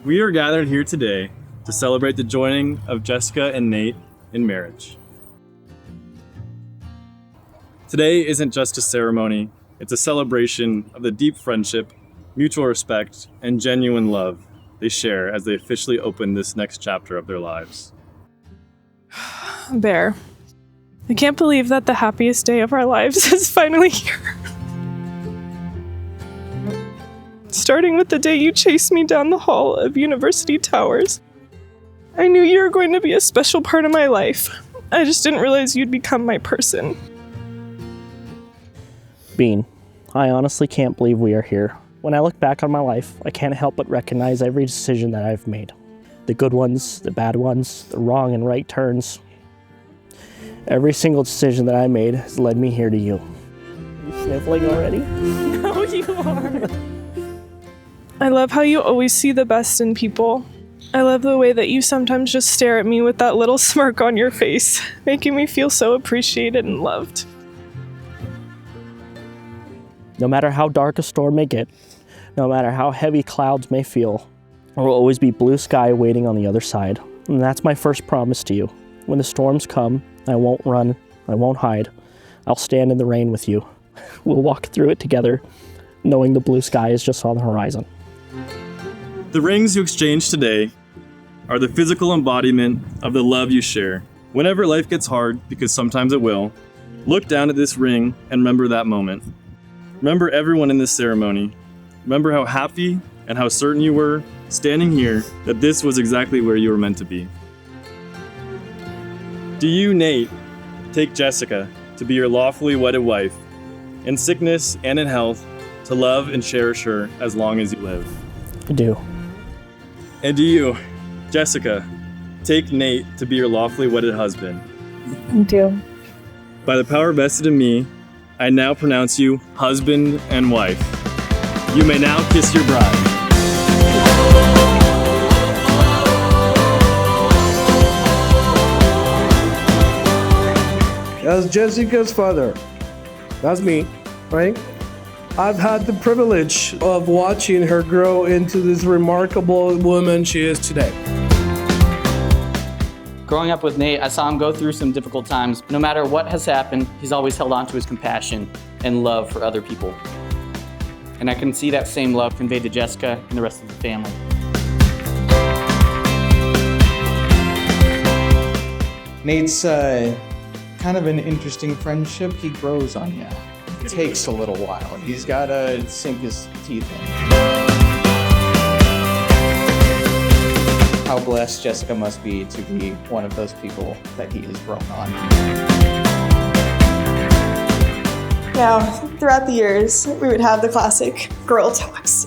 We are gathered here today to celebrate the joining of Jessica and Nate in marriage. Today isn't just a ceremony, it's a celebration of the deep friendship, mutual respect, and genuine love they share as they officially open this next chapter of their lives. Bear, I can't believe that the happiest day of our lives is finally here. Starting with the day you chased me down the hall of University Towers, I knew you were going to be a special part of my life. I just didn't realize you'd become my person. Bean, I honestly can't believe we are here. When I look back on my life, I can't help but recognize every decision that I've made. The good ones, the bad ones, the wrong and right turns. Every single decision that I made has led me here to you. You sniffling already? No, you are. I love how you always see the best in people. I love the way that you sometimes just stare at me with that little smirk on your face, making me feel so appreciated and loved. No matter how dark a storm may get, no matter how heavy clouds may feel, there will always be blue sky waiting on the other side. And that's my first promise to you. When the storms come, I won't run, I won't hide. I'll stand in the rain with you. We'll walk through it together, knowing the blue sky is just on the horizon. The rings you exchange today are the physical embodiment of the love you share. Whenever life gets hard, because sometimes it will, look down at this ring and remember that moment. Remember everyone in this ceremony. Remember how happy and how certain you were standing here that this was exactly where you were meant to be. Do you, Nate, take Jessica to be your lawfully wedded wife, in sickness and in health, to love and cherish her as long as you live? I do. And do you, Jessica, take Nate to be your lawfully wedded husband? I do. By the power vested in me, I now pronounce you husband and wife. You may now kiss your bride. As Jessica's father, that's me, right? I've had the privilege of watching her grow into this remarkable woman she is today. Growing up with Nate, I saw him go through some difficult times. No matter what has happened, he's always held on to his compassion and love for other people. And I can see that same love conveyed to Jessica and the rest of the family. Nate's kind of an interesting friendship. He grows on you. It takes a little while. He's got to sink his teeth in. How blessed Jessica must be to be one of those people that he has grown on. Now, throughout the years, we would have the classic girl talks,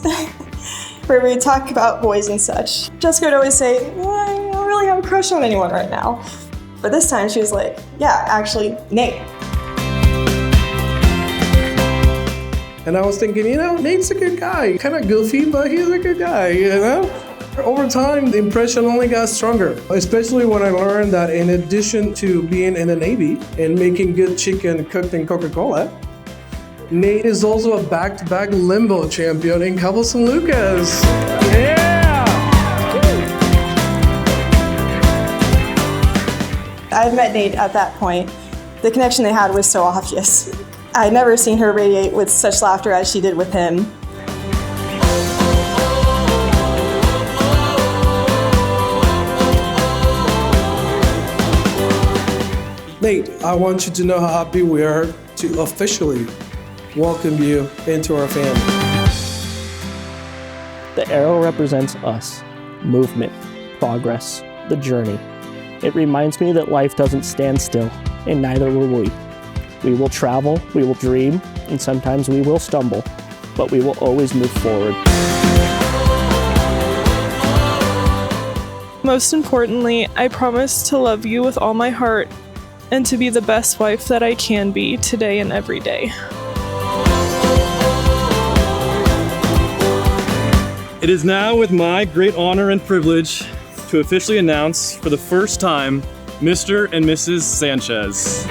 where we would talk about boys and such. Jessica would always say, well, I don't really have a crush on anyone right now. But this time she was like, yeah, actually, Nate. And I was thinking, Nate's a good guy. Kind of goofy, but he's a good guy, Over time, the impression only got stronger, especially when I learned that in addition to being in the Navy and making good chicken cooked in Coca-Cola, Nate is also a back-to-back limbo champion in Cabo San Lucas. Yeah! I had met Nate at that point. The connection they had was so obvious. I had never seen her radiate with such laughter as she did with him. Nate, I want you to know how happy we are to officially welcome you into our family. The arrow represents us, movement, progress, the journey. It reminds me that life doesn't stand still, and neither will we. We will travel, we will dream, and sometimes we will stumble, but we will always move forward. Most importantly, I promise to love you with all my heart and to be the best wife that I can be today and every day. It is now with my great honor and privilege to officially announce for the first time Mr. and Mrs. Sanchez.